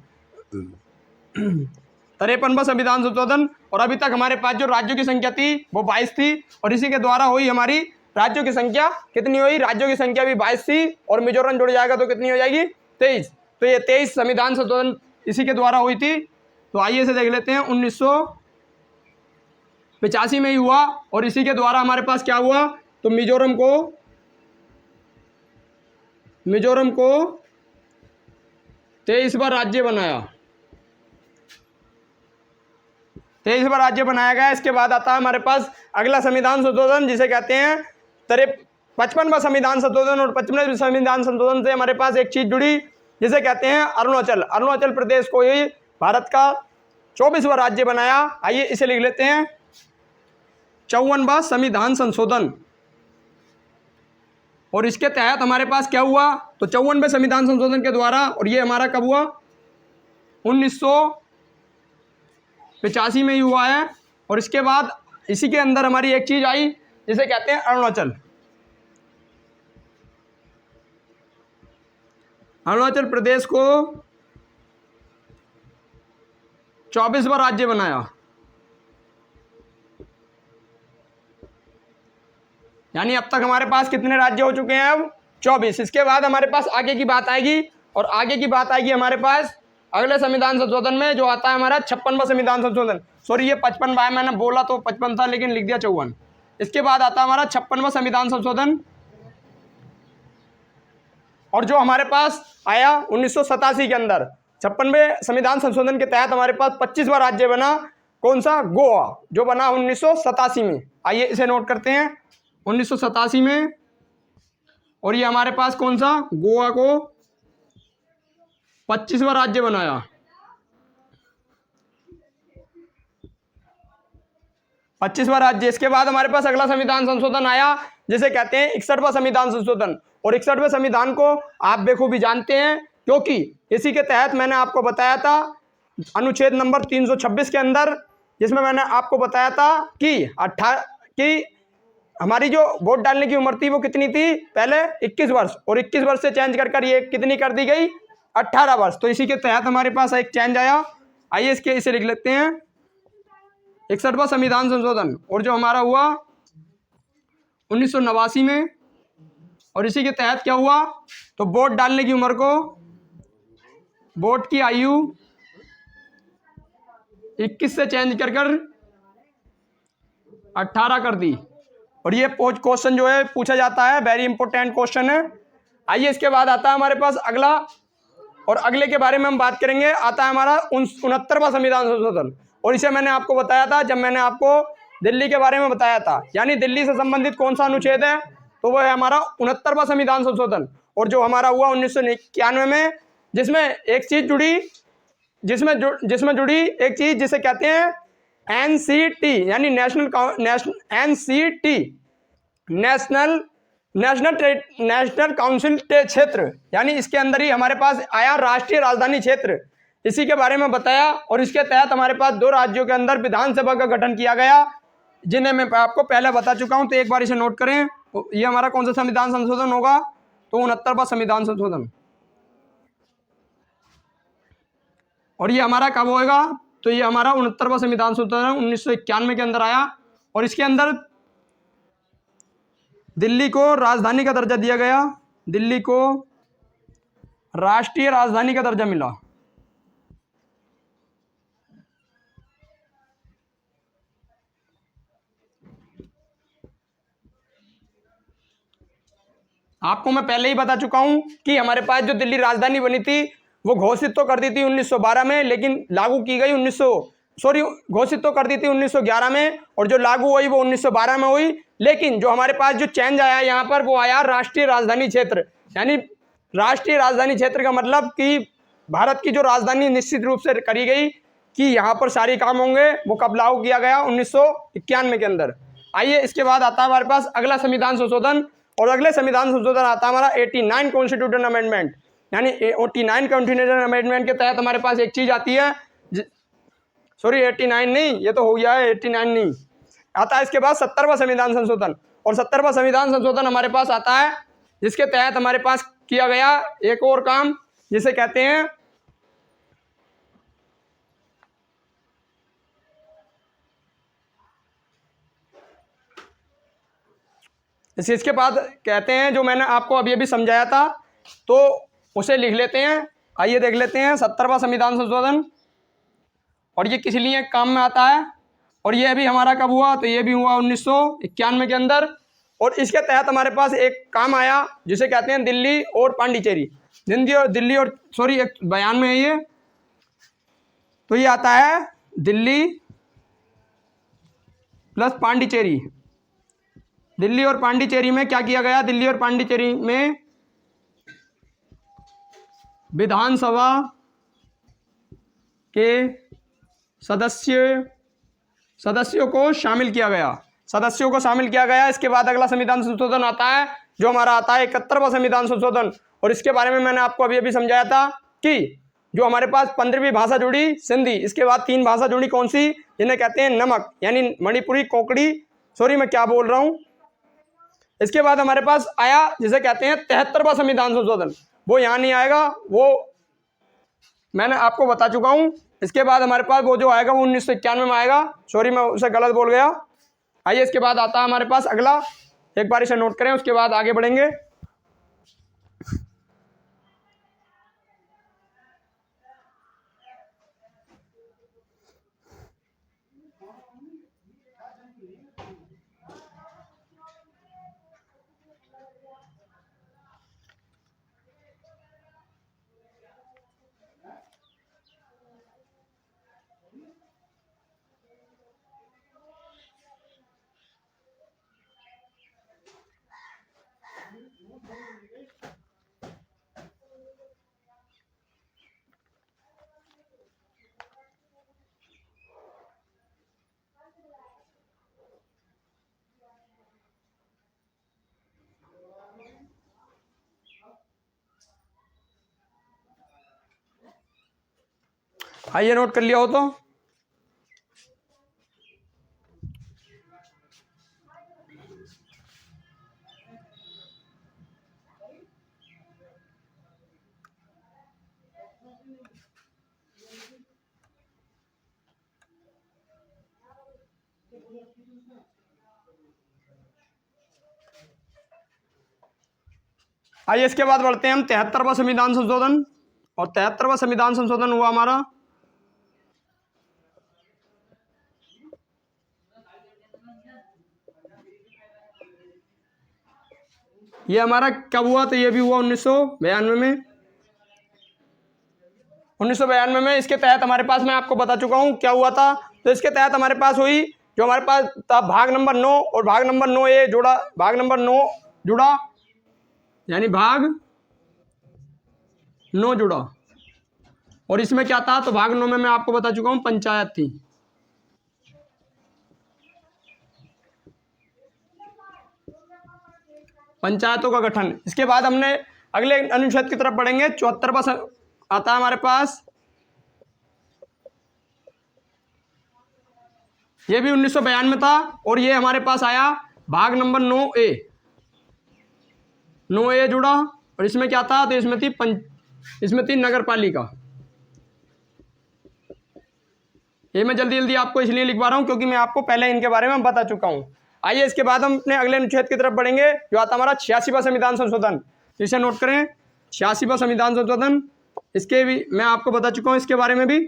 53वां संविधान संशोधन, और अभी तक हमारे पास जो राज्यों की संख्या थी वो 22 थी, और इसी के द्वारा हुई हमारी राज्यों की संख्या कितनी हुई, राज्यों की संख्या भी 22 थी, और मिजोरम जुड़ जाएगा तो कितनी हो जाएगी 23। तो ये 23 संविधान संशोधन इसी के द्वारा हुई थी। तो आइए इसे देख लेते हैं। 1985 में ही हुआ, और इसी के द्वारा हमारे पास क्या हुआ, तो मिजोरम को 23वां राज्य बनाया, 23वां राज्य बनाया गया। इसके बाद आता है हमारे पास अगला संविधान संशोधन जिसे कहते हैं 55वां संविधान संशोधन। और 55वें संविधान संशोधन से हमारे पास एक चीज जुड़ी जिसे कहते हैं अरुणाचल प्रदेश को ही भारत का 24वां राज्य बनाया। आइए इसे लिख लेते हैं 54वां संविधान संशोधन। और इसके तहत हमारे पास क्या हुआ, तो 54वें संविधान संशोधन के द्वारा, और ये हमारा कब हुआ 1985 में ही हुआ है। और इसके बाद इसी के अंदर हमारी एक चीज आई जिसे कहते हैं अरुणाचल प्रदेश को 24वां राज्य बनाया, यानी अब तक हमारे पास कितने राज्य हो चुके हैं, अब 24। इसके बाद हमारे पास आगे की बात आएगी, और आगे की बात आएगी हमारे पास अगले संविधान संशोधन में जो आता है हमारा 56वां संविधान संशोधन। सॉरी ये 55 है, मैंने बोला तो 55 था लेकिन लिख दिया 54। इसके बाद आता है हमारा 56वां संविधान संशोधन, और जो हमारे पास आया 1987 के अंदर 56वें संविधान संशोधन के तहत हमारे पास 25वां राज्य बना, कौन सा, गोवा, जो बना 1987 में। आइए इसे नोट करते हैं 1987 में। और ये हमारे पास कौन सा, गोवा को 25वां राज्य बनाया, 25वां राज्य। इसके बाद हमारे पास अगला संविधान संशोधन आया जिसे कहते हैं 61वां संविधान संशोधन। और 61वें संविधान को आप बेखूबी जानते हैं क्योंकि इसी के तहत मैंने आपको बताया था अनुच्छेद नंबर 326 के अंदर, जिसमें मैंने आपको बताया था कि हमारी जो वोट डालने की उम्र थी वो कितनी थी, पहले 21 वर्ष, और 21 वर्ष से चेंज कर ये कितनी कर दी गई, 18 वर्ष। तो इसी के तहत हमारे पास एक चेंज आया। आइए इसे लिख लेते हैं 61वां संविधान संशोधन, और जो हमारा हुआ 1989 में। और इसी के तहत क्या हुआ, तो वोट डालने की उम्र को, वोट की आयु 21 से चेंज कर 18 कर दी। और ये क्वेश्चन जो है पूछा जाता है, वेरी इंपॉर्टेंट क्वेश्चन है। आइए इसके बाद आता है हमारे पास अगला, और अगले के बारे में हम बात करेंगे। आता है हमारा 69वां संविधान संशोधन, और इसे मैंने आपको बताया था जब मैंने आपको दिल्ली के बारे में बताया था, यानी दिल्ली से संबंधित कौन सा अनुच्छेद है, तो वो है हमारा 69वां संविधान संशोधन। और जो हमारा हुआ 1991 में, जिसमें एक चीज जुड़ी, जिसमें जुड़ी एक चीज जिसे कहते हैं NCT, यानी नेशनल काउंसिल क्षेत्र, यानी इसके अंदर ही हमारे पास आया राष्ट्रीय राजधानी क्षेत्र, इसी के बारे में बताया। और इसके तहत हमारे पास 2 राज्यों के अंदर विधानसभा का गठन किया गया, जिन्हें मैं आपको पहले बता चुका हूं, तो एक बार इसे नोट करें। ये हमारा कौन सा संविधान संशोधन होगा? तो 69वां संविधान संशोधन। और ये हमारा कब होएगा? तो ये हमारा 69वां संविधान संशोधन 1991 के अंदर आया। और इसके अंदर दिल्ली को राजधानी का दर्जा दिया गया, दिल्ली को राष्ट्रीय राजधानी का दर्जा मिला। आपको मैं पहले ही बता चुका हूं कि हमारे पास जो दिल्ली राजधानी बनी थी वो घोषित तो कर दी थी 1912 में, लेकिन लागू की गई घोषित तो कर दी थी 1911 में, और जो लागू हुई वो 1912 में हुई। लेकिन जो हमारे पास जो चेंज आया यहाँ पर वो आया राष्ट्रीय राजधानी क्षेत्र। यानी राष्ट्रीय राजधानी क्षेत्र का मतलब कि भारत की जो राजधानी निश्चित रूप से करी गई कि यहाँ पर सारे काम होंगे, वो कब लागू किया गया? 1991 के अंदर। आइए इसके बाद आता है हमारे पास अगला संविधान संशोधन, और अगले संविधान संशोधन आता है हमारा 89 कॉन्स्टिट्यूशन अमेंडमेंट। यानी 89 कॉन्स्टिट्यूशन अमेंडमेंट के तहत हमारे पास एक चीज आती है, सॉरी 89 नहीं, ये तो हो गया है, 89 नहीं आता है। इसके बाद 70वां संविधान संशोधन, और 70वां संविधान संशोधन हमारे पास आता है जिसके तहत हमारे पास किया गया एक और काम जिसे कहते हैं इसके बाद कहते हैं, जो मैंने आपको अभी अभी समझाया था तो उसे लिख लेते हैं। आइए देख लेते हैं 70वां संविधान संशोधन, और ये किस लिए काम में आता है। और ये अभी हमारा कब हुआ? तो ये भी हुआ 1991 के अंदर। और इसके तहत हमारे पास एक काम आया जिसे कहते हैं दिल्ली और पांडिचेरी। दिल्ली और सॉरी एक बयान में है ये, तो ये आता है दिल्ली प्लस पांडिचेरी। दिल्ली और पांडिचेरी में क्या किया गया? दिल्ली और पांडिचेरी में विधानसभा के सदस्यों को शामिल किया गया। इसके बाद अगला संविधान संशोधन आता है जो हमारा आता है 71वां संविधान संशोधन। और इसके बारे में मैंने आपको अभी अभी समझाया था कि जो हमारे पास 15वीं भाषा जुड़ी सिंधी, इसके बाद 3 भाषा जुड़ी कौन सी? जिन्हें कहते हैं नमक, यानी मणिपुरी, कोंकणी, सॉरी मैं क्या बोल रहा हूं। इसके बाद हमारे पास आया जिसे कहते हैं 73वां संविधान संशोधन। वो यहाँ नहीं आएगा, वो मैंने आपको बता चुका हूं। इसके बाद हमारे पास वो जो आएगा वो 1991 में आएगा, सॉरी मैं उसे गलत बोल गया। आइए इसके बाद आता है हमारे पास अगला, एक बार इसे नोट करें, उसके बाद आगे बढ़ेंगे। आइए नोट कर लिया हो तो आइए इसके बाद बढ़ते हैं हम 73वां संविधान संशोधन। और 73वां संविधान संशोधन हुआ हमारा ये हमारा कब हुआ? तो ये भी हुआ 1992 में। 1992 में इसके तहत हमारे पास, मैं आपको बता चुका हूं क्या हुआ था। तो इसके तहत हमारे पास हुई, जो हमारे पास था भाग नंबर 9 और भाग नंबर 9 ए जोड़ा, भाग नंबर 9 जुड़ा, यानी भाग 9 जुड़ा। और इसमें क्या था? तो भाग 9 में मैं आपको बता चुका हूं पंचायत थी। पंचायतों का गठन। इसके बाद हमने अगले अनुच्छेद की तरफ बढ़ेंगे। 74वां आता है हमारे पास ये भी 1992 में था। और ये हमारे पास आया भाग नंबर 9A जुड़ा। और इसमें क्या था, तो इसमें थी नगर पालिका। ये मैं जल्दी जल्दी आपको इसलिए लिखवा रहा हूँ क्योंकि मैं आपको पहले इनके बारे में बता चुका हूँ। आइए इसके बाद हम अपने अगले अनुच्छेद की तरफ बढ़ेंगे, जो आता हमारा 86वां संविधान संशोधन। इसे नोट करें, 86वां संविधान संशोधन। इसके भी मैं आपको बता चुका हूँ इसके बारे में भी।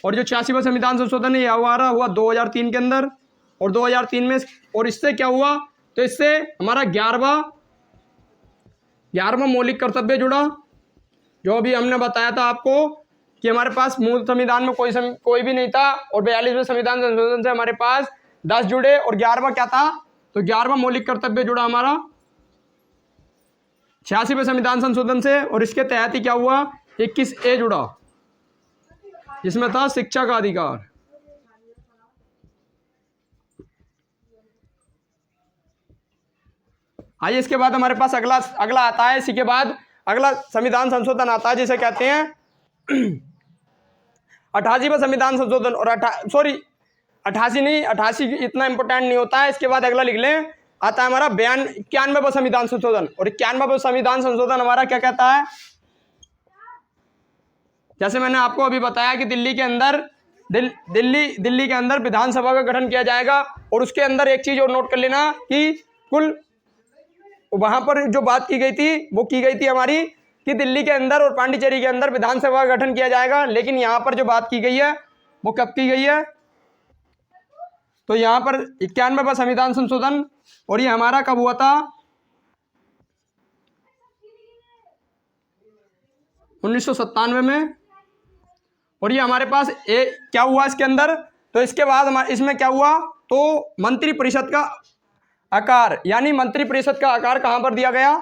और जो 86वां संविधान संशोधन है यह हुआ 2003 के अंदर। और 2003 में, और इससे क्या हुआ, तो इससे हमारा 11वां मौलिक कर्तव्य जुड़ा। जो अभी हमने बताया था आपको कि हमारे पास मूल संविधान में कोई भी नहीं था, और 42वें संविधान संशोधन से हमारे पास 10 जुड़े। और 11वां क्या था, तो 11वां मौलिक कर्तव्य जुड़ा हमारा 86वें संविधान संशोधन से। और इसके तहत ही क्या हुआ, 21A जुड़ा, जिसमें था शिक्षा का अधिकार। आइए इसके बाद हमारे पास अगला आता है। इसी के बाद अगला संविधान संशोधन आता है जिसे कहते हैं 88वां संविधान संशोधन। और 88 नहीं, 88 इतना इंपॉर्टेंट नहीं होता है। इसके बाद अगला लिख लें, आता है हमारा 91वां संविधान संशोधन। और 91वां संविधान संशोधन हमारा क्या कहता है, जैसे मैंने आपको अभी बताया कि दिल्ली के अंदर विधानसभा का गठन किया जाएगा। और उसके अंदर एक चीज और नोट कर लेना कि कुल वहां पर जो बात की गई थी वो की गई थी हमारी कि दिल्ली के अंदर और पांडिचेरी के अंदर विधानसभा का गठन किया जाएगा। लेकिन यहाँ पर जो बात की गई है वो कब की गई है, तो यहाँ पर 91वां संविधान संशोधन। और ये हमारा कब हुआ था, 1997 में। और ये हमारे पास क्या हुआ इसके अंदर, तो इसके बाद इसमें क्या हुआ, तो मंत्रिपरिषद का आकार, यानी मंत्रिपरिषद का आकार कहां पर दिया गया,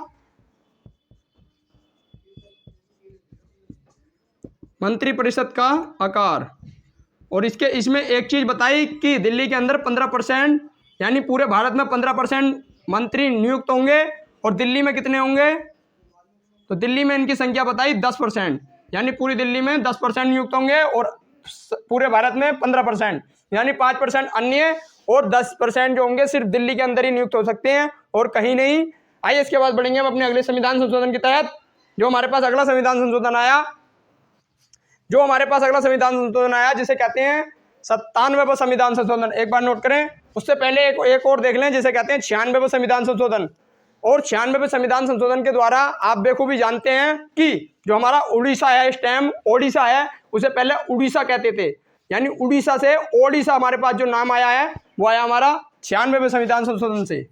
मंत्रिपरिषद का आकार। और इसमें एक चीज बताई कि दिल्ली के अंदर 15%, यानी पूरे भारत में 15% मंत्री नियुक्त होंगे। और दिल्ली में कितने होंगे, तो दिल्ली में इनकी संख्या बताई 10%, यानी पूरी दिल्ली में 10% नियुक्त होंगे। और पूरे भारत में 15%, यानी 5% अन्य, और 10% जो होंगे सिर्फ दिल्ली के अंदर ही नियुक्त हो सकते हैं और कहीं नहीं। आइए इसके बाद बढ़ेंगे हम अपने अगले संविधान संशोधन के तहत। जो हमारे पास अगला संविधान संशोधन आया, जिसे कहते हैं 97वां संविधान संशोधन। एक बार नोट करें, उससे पहले एक और देख लें जिसे कहते हैं 96वां संविधान संशोधन। और 96वें संविधान संशोधन के द्वारा आप बेखूबी जानते हैं कि जो हमारा उड़ीसा है, इस टाइम ओडिशा है, उसे पहले उड़ीसा कहते थे, यानी उड़ीसा से ओडिशा हमारे पास जो नाम आया है वो आया हमारा 96वें संविधान संशोधन से,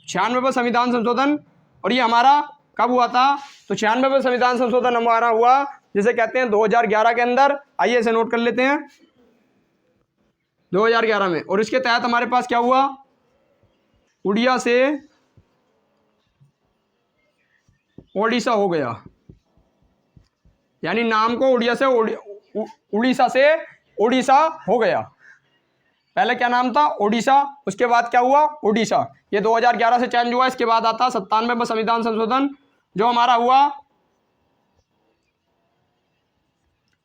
96वां संविधान संशोधन। और ये हमारा कब हुआ था, तो 96वां संविधान संशोधन हमारा हुआ जिसे कहते हैं 2011 के अंदर। आइए इसे नोट कर लेते हैं, 2011 में। और इसके तहत हमारे पास क्या हुआ, उड़िया से ओडिशा हो गया, यानी नाम को उड़ीसा से ओडिशा हो गया। पहले क्या नाम था, ओडिशा, उसके बाद क्या हुआ, ओडिशा। ये 2011 से चेंज हुआ। इसके बाद आता 97वां संविधान संशोधन जो हमारा हुआ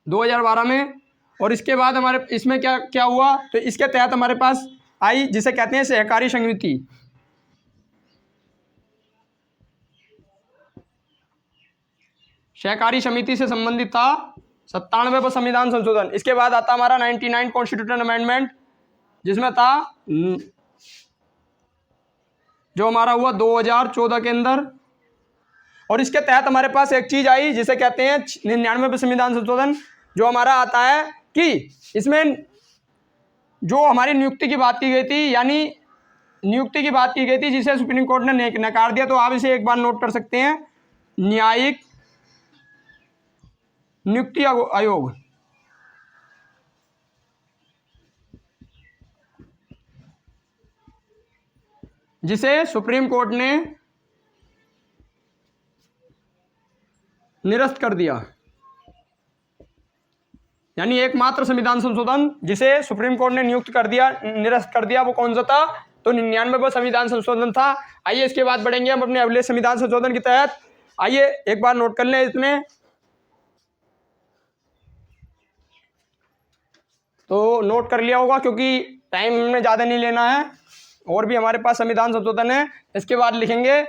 2012 में। और इसके बाद हमारे इसमें क्या क्या हुआ, तो इसके तहत हमारे पास आई जिसे कहते हैं सहकारी समिति। सहकारी समिति से संबंधित था 97वां संविधान संशोधन। इसके बाद आता हमारा 99 कॉन्स्टिट्यूशन अमेंडमेंट, जिसमें था जो हमारा हुआ 2014 के अंदर। और इसके तहत हमारे पास एक चीज आई जिसे कहते हैं 99वें संविधान संशोधन, जो हमारा आता है कि इसमें जो हमारी नियुक्ति की बात की गई थी, यानी नियुक्ति की बात की गई थी जिसे सुप्रीम कोर्ट ने नकार दिया। तो आप इसे एक बार नोट कर सकते हैं, न्यायिक नियुक्ति आयोग। जिसे सुप्रीम कोर्ट ने निरस्त कर दिया, यानी एकमात्र संविधान संशोधन जिसे सुप्रीम कोर्ट ने निरस्त कर दिया, वो कौन सा था, तो 99वां संविधान संशोधन था। आइए इसके बाद बढ़ेंगे हम अपने अगले संविधान संशोधन के तहत। आइए एक बार नोट कर लें इसमें, तो नोट कर लिया होगा, क्योंकि टाइम में ज़्यादा नहीं लेना है, और भी हमारे पास संविधान संशोधन है। इसके बाद लिखेंगे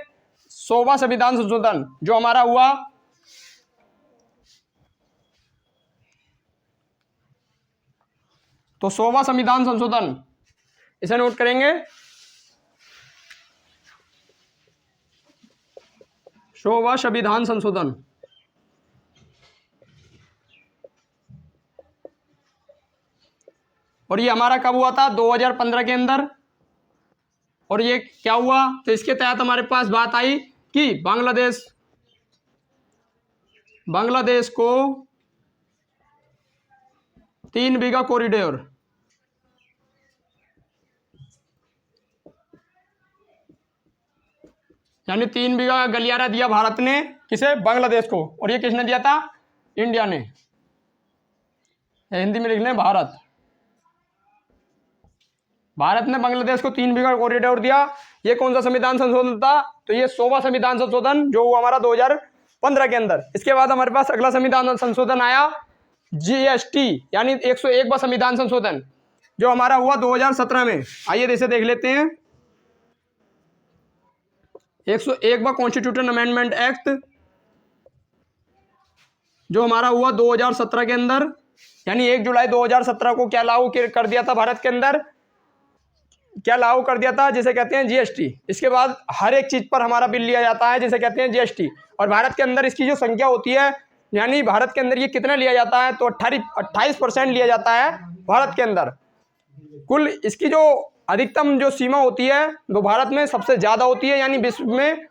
100वां संविधान संशोधन जो हमारा हुआ, तो 100वां संविधान संशोधन इसे नोट करेंगे। 100वां संविधान संशोधन, और ये हमारा कब हुआ था? 2015 के अंदर। और ये क्या हुआ? तो इसके तहत हमारे पास बात आई कि बांग्लादेश को 3 बीघा कॉरिडोर, यानी 3 बीघा गलियारा दिया भारत ने, किसे? बांग्लादेश को। और ये किसने दिया था? इंडिया ने। हिंदी में लिख लें भारत ने बांग्लादेश को 3 बीघा कॉरिडोर दिया। ये कौन सा संविधान संशोधन था? तो ये 100वां संविधान संशोधन जो हुआ हमारा 2015 के अंदर। इसके बाद हमारे पास अगला संविधान संशोधन आया जीएसटी, यानी 101वां संविधान संशोधन जो हमारा हुआ 2017 में। आइए इसे देख लेते हैं। 101वां कॉन्स्टिट्यूशन अमेंडमेंट एक्ट जो हमारा हुआ 2017 के अंदर, यानी 1 जुलाई 2017 को क्या लागू कर दिया था भारत के अंदर? क्या लागू कर दिया था? जिसे कहते हैं जीएसटी। इसके बाद हर एक चीज पर हमारा बिल लिया जाता है, जिसे कहते हैं जीएसटी। और भारत के अंदर इसकी जो संख्या होती है, यानी भारत के अंदर ये कितना लिया जाता है? तो 28% लिया जाता है भारत के अंदर। कुल इसकी जो अधिकतम जो सीमा होती है वो भारत में सबसे ज़्यादा होती है, यानी विश्व में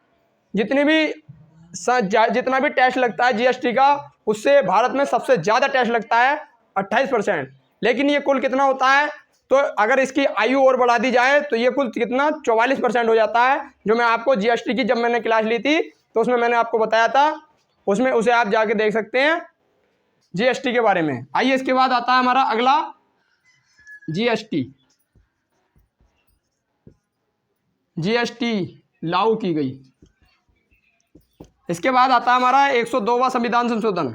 जितना भी टैक्स लगता है जीएसटी का, उससे भारत में सबसे ज़्यादा टैक्स लगता है 28%। लेकिन ये कुल कितना होता है? तो अगर इसकी आयु और बढ़ा दी जाए तो ये कुल कितना 44% हो जाता है, जो मैं आपको जीएसटी की जब मैंने क्लास ली थी तो उसमें मैंने आपको बताया था, उसमें उसे आप जाके देख सकते हैं जीएसटी के बारे में। आइए इसके बाद आता है हमारा अगला जीएसटी लागू की गई। इसके बाद आता है हमारा 102वां संविधान संशोधन,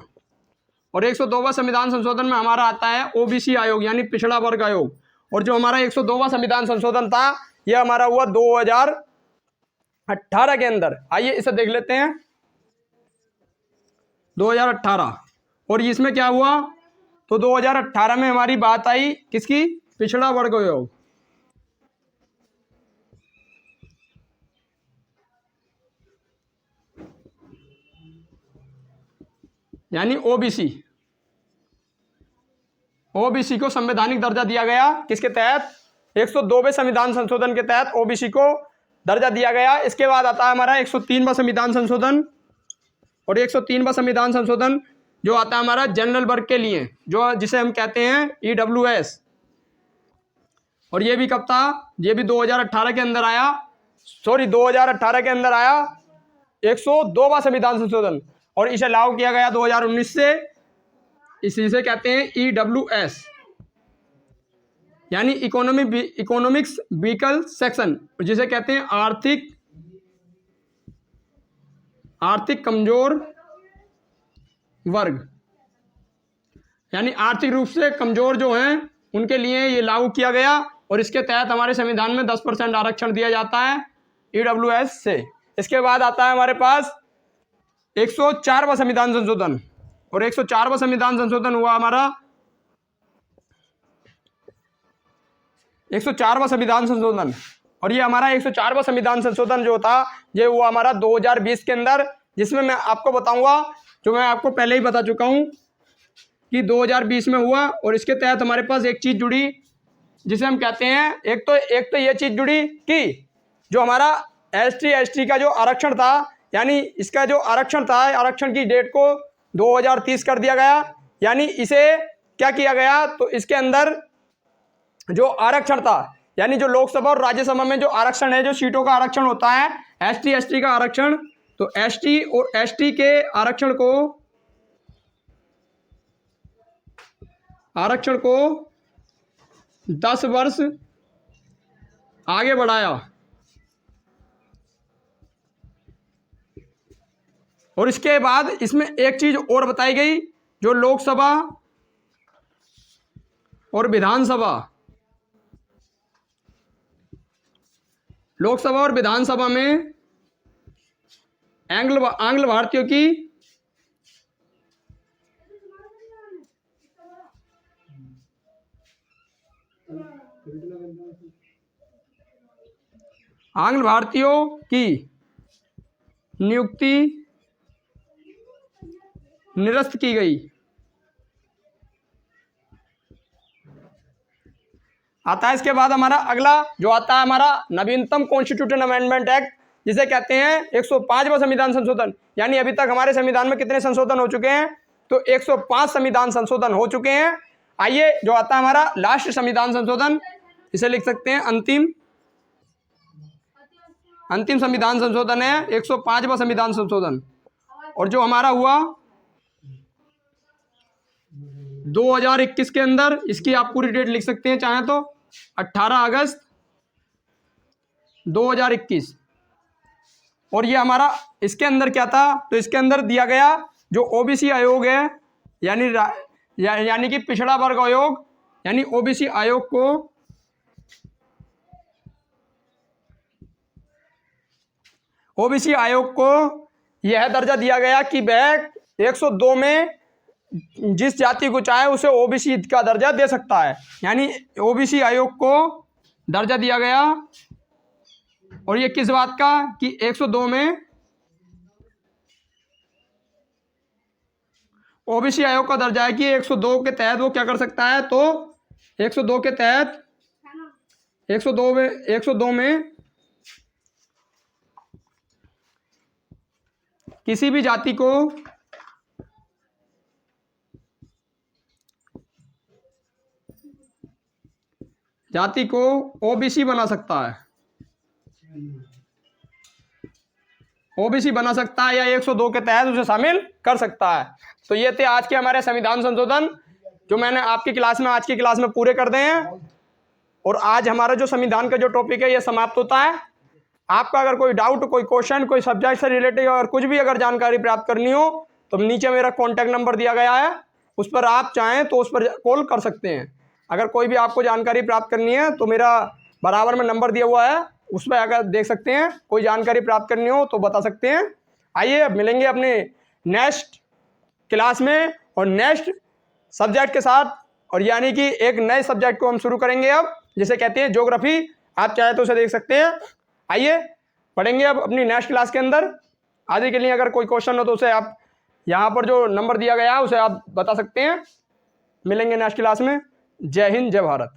और 102वां संविधान संशोधन में हमारा आता है ओबीसी आयोग, यानी पिछड़ा वर्ग आयोग। और जो हमारा 102वां संविधान संशोधन था यह हमारा हुआ 2018 के अंदर। आइए इसे देख लेते हैं 2018। और इसमें क्या हुआ? तो 2018 में हमारी बात आई किसकी? पिछड़ा वर्ग आयोग, यानी ओबीसी को संवैधानिक दर्जा दिया गया। किसके तहत? 102वें संविधान संशोधन के तहत ओबीसी को दर्जा दिया गया। इसके बाद आता है हमारा 103वां संविधान संशोधन, और 103वां संविधान संशोधन जो आता है हमारा जनरल वर्ग के लिए, जो जिसे हम कहते हैं ईडब्ल्यूएस। और ये भी कब था? ये भी 2018 के अंदर आया, 2018 के अंदर आया 102वां संविधान संशोधन, और इसे लागू किया गया 2019 से। इसी से कहते हैं ईडब्ल्यूएस, यानी इकोनॉमिक्स व्हीकल सेक्शन, जिसे कहते हैं आर्थिक कमजोर वर्ग, यानी आर्थिक रूप से कमजोर जो हैं उनके लिए ये लागू किया गया। और इसके तहत हमारे संविधान में 10% आरक्षण दिया जाता है ईडब्ल्यूएस से। इसके बाद आता है हमारे पास 104वां संविधान संशोधन, और 104वां संविधान संशोधन हुआ हमारा 104वां संविधान संशोधन। और ये हमारा 104वां संविधान संशोधन जो था ये हुआ हमारा 2020 के अंदर, जिसमें मैं आपको बताऊंगा, जो मैं आपको पहले ही बता चुका हूं कि 2020 में हुआ। और इसके तहत हमारे पास एक चीज़ जुड़ी जिसे हम कहते हैं, एक तो ये चीज़ जुड़ी कि जो हमारा ST का जो आरक्षण था, यानी इसका जो आरक्षण था, आरक्षण की डेट को 2030 कर दिया गया। यानी इसे क्या किया गया? तो इसके अंदर जो आरक्षण था, यानी जो लोकसभा और राज्यसभा में जो आरक्षण है, जो सीटों का आरक्षण होता है ST का आरक्षण, तो ST और ST के आरक्षण को 10 वर्ष आगे बढ़ाया। और इसके बाद इसमें एक चीज और बताई गई, जो लोकसभा और विधानसभा, लोकसभा और विधानसभा में आंग्ल भारतीयों की आंग्ल भारतीयों की नियुक्ति निरस्त की गई। आता है इसके बाद हमारा अगला जो आता है हमारा नवीनतम कॉन्स्टिट्यूशन अमेंडमेंट एक्ट, जिसे कहते हैं 105वां संविधान संशोधन। यानी अभी तक हमारे संविधान में कितने संशोधन हो चुके हैं? तो 105 संविधान संशोधन हो चुके हैं। आइए जो आता है हमारा लास्ट संविधान संशोधन, इसे लिख सकते हैं अंतिम संविधान संशोधन है 105वां संविधान संशोधन। और जो हमारा हुआ 2021 के अंदर, इसकी आप पूरी डेट लिख सकते हैं चाहे तो 18 अगस्त 2021। और ये हमारा इसके अंदर क्या था? तो इसके अंदर दिया गया जो ओबीसी आयोग है, यानी कि पिछड़ा वर्ग आयोग, यानी ओबीसी आयोग को यह दर्जा दिया गया कि वह 102 में जिस जाति को चाहे उसे ओबीसी का दर्जा दे सकता है। यानी ओबीसी आयोग को दर्जा दिया गया। और ये किस बात का? कि 102 में ओबीसी आयोग का दर्जा है कि 102 के तहत वो क्या कर सकता है? तो 102 के तहत 102 में किसी भी जाति को ओबीसी बना सकता है, ओबीसी बना सकता है या 102 के तहत उसे शामिल कर सकता है। तो ये थे आज के हमारे संविधान संशोधन जो मैंने आज की क्लास में पूरे कर दिए हैं। और आज हमारा जो संविधान का जो टॉपिक है ये समाप्त होता है। आपका अगर कोई डाउट, कोई क्वेश्चन, कोई सब्जेक्ट से रिलेटेड और कुछ भी अगर जानकारी प्राप्त करनी हो तो नीचे मेरा कॉन्टैक्ट नंबर दिया गया है, उस पर आप चाहें तो उस पर कॉल कर सकते हैं। अगर कोई भी आपको जानकारी प्राप्त करनी है तो मेरा बराबर में नंबर दिया हुआ है, उस पर अगर देख सकते हैं, कोई जानकारी प्राप्त करनी हो तो बता सकते हैं। आइए अब मिलेंगे अपने नेक्स्ट क्लास में और नेक्स्ट सब्जेक्ट के साथ। और यानी कि एक नए सब्जेक्ट को हम शुरू करेंगे अब, जिसे कहते हैं ज्योग्राफी। आप चाहे तो उसे देख सकते हैं। आइए पढ़ेंगे अब अपनी नेक्स्ट क्लास के अंदर। आगे के लिए अगर कोई क्वेश्चन हो तो उसे आप यहाँ पर जो नंबर दिया गया है उसे आप बता सकते हैं। मिलेंगे नेक्स्ट क्लास में। जय हिंद, जय भारत।